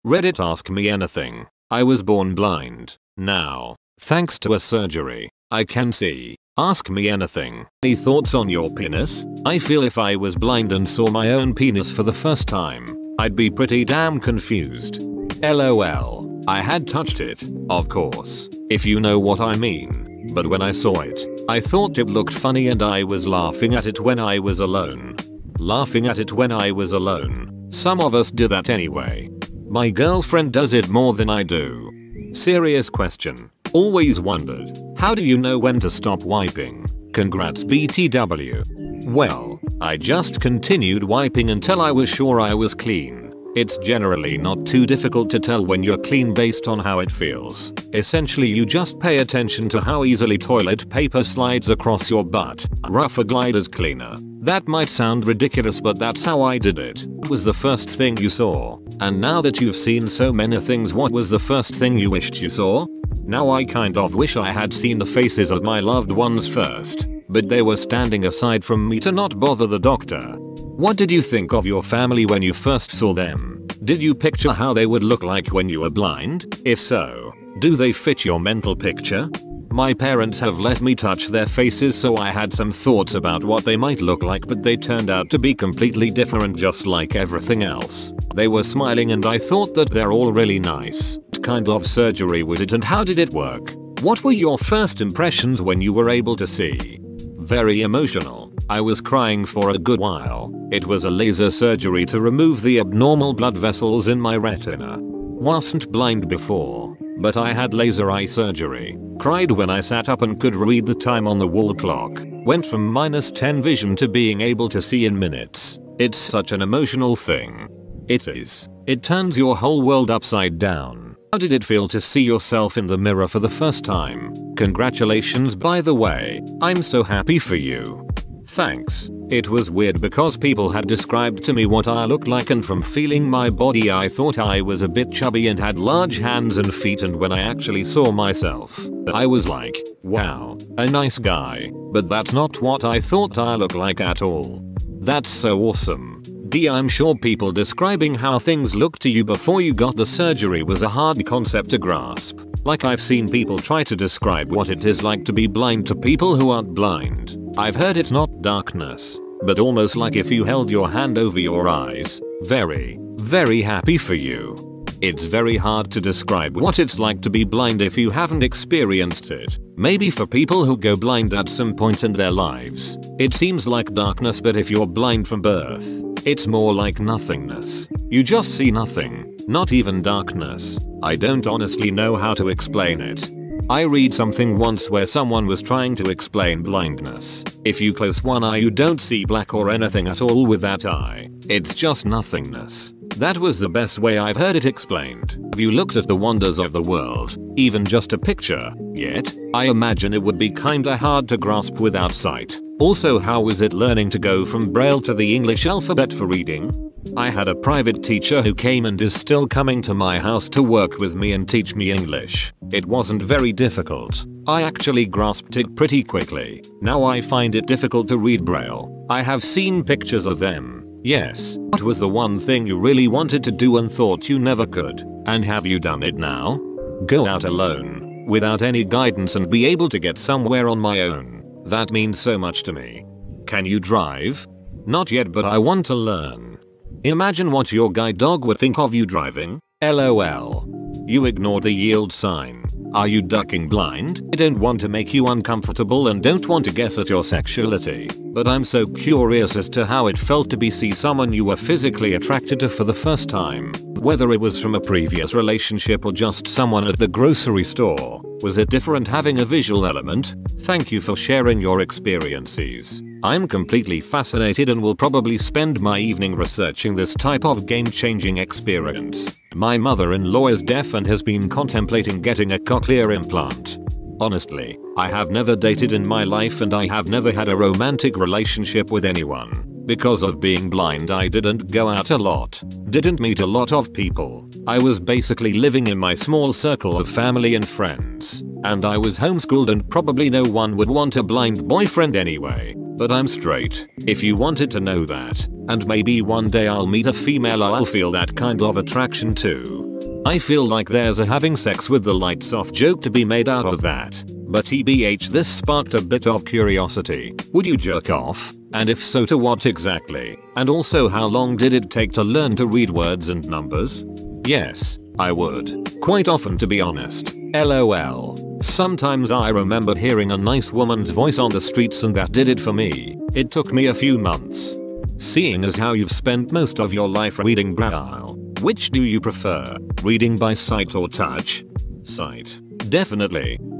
Reddit, ask me anything. I was born blind. Now, thanks to a surgery, I can see. Ask me anything. Any thoughts on your penis? I feel if I was blind and saw my own penis for the first time, I'd be pretty damn confused. LOL. I had touched it, of course, if you know what I mean. But when I saw it, I thought it looked funny and I was laughing at it when I was alone. Some of us do that anyway. My girlfriend does it more than I do. Serious question. Always wondered, how do you know when to stop wiping? Congrats BTW. Well, I just continued wiping until I was sure I was clean. It's generally not too difficult to tell when you're clean based on how it feels. Essentially you just pay attention to how easily toilet paper slides across your butt. Rougher gliders cleaner. That might sound ridiculous, but that's how I did it. What was the first thing you saw? And now that you've seen so many things, what was the first thing you wished you saw? Now I kind of wish I had seen the faces of my loved ones first, but they were standing aside from me to not bother the doctor. What did you think of your family when you first saw them? Did you picture how they would look like when you were blind? If so, do they fit your mental picture? My parents have let me touch their faces, so I had some thoughts about what they might look like, but they turned out to be completely different, just like everything else. They were smiling and I thought that they're all really nice. What kind of surgery was it and how did it work? What were your first impressions when you were able to see? Very emotional. I was crying for a good while. It was a laser surgery to remove the abnormal blood vessels in my retina. Wasn't blind before, but I had laser eye surgery. Cried when I sat up and could read the time on the wall clock. Went from -10 vision to being able to see in minutes. It's such an emotional thing. It is. It turns your whole world upside down. How did it feel to see yourself in the mirror for the first time? Congratulations, by the way. I'm so happy for you. Thanks. It was weird because people had described to me what I looked like, and from feeling my body I thought I was a bit chubby and had large hands and feet, and when I actually saw myself, I was like, wow, a nice guy. But that's not what I thought I looked like at all. That's so awesome. I'm sure people describing how things looked to you before you got the surgery was a hard concept to grasp. Like I've seen people try to describe what it is like to be blind to people who aren't blind. I've heard it's not darkness, but almost like if you held your hand over your eyes. Very, very happy for you. It's very hard to describe what it's like to be blind if you haven't experienced it. Maybe for people who go blind at some point in their lives, it seems like darkness, but if you're blind from birth, it's more like nothingness. You just see nothing, not even darkness. I don't honestly know how to explain it. I read something once where someone was trying to explain blindness. If you close one eye, you don't see black or anything at all with that eye. It's just nothingness. That was the best way I've heard it explained. Have you looked at the wonders of the world? Even just a picture yet? I imagine it would be kinda hard to grasp without sight. Also, how was it learning to go from Braille to the English alphabet for reading? I had a private teacher who came and is still coming to my house to work with me and teach me English. It wasn't very difficult. I actually grasped it pretty quickly. Now I find it difficult to read Braille. I have seen pictures of them. Yes. What was the one thing you really wanted to do and thought you never could? And have you done it now? Go out alone, without any guidance, and be able to get somewhere on my own. That means so much to me. Can you drive? Not yet, but I want to learn. Imagine what your guide dog would think of you driving. LOL. You ignored the yield sign. Are you ducking blind? I don't want to make you uncomfortable and don't want to guess at your sexuality, but I'm so curious as to how it felt to see someone you were physically attracted to for the first time. Whether it was from a previous relationship or just someone at the grocery store. Was it different having a visual element? Thank you for sharing your experiences. I'm completely fascinated and will probably spend my evening researching this type of game-changing experience. My mother-in-law is deaf and has been contemplating getting a cochlear implant. Honestly, I have never dated in my life and I have never had a romantic relationship with anyone. Because of being blind, I didn't go out a lot, didn't meet a lot of people. I was basically living in my small circle of family and friends, and I was homeschooled, and probably no one would want a blind boyfriend anyway. But I'm straight, if you wanted to know that, and maybe one day I'll meet a female I'll feel that kind of attraction to. I feel like there's a having sex with the lights off joke to be made out of that. But TBH, this sparked a bit of curiosity. Would you jerk off? And if so, to what exactly? And also, how long did it take to learn to read words and numbers? Yes, I would. Quite often, to be honest. LOL. Sometimes I remember hearing a nice woman's voice on the streets and that did it for me. It took me a few months. Seeing as how you've spent most of your life reading Braille, which do you prefer, reading by sight or touch? Sight. Definitely.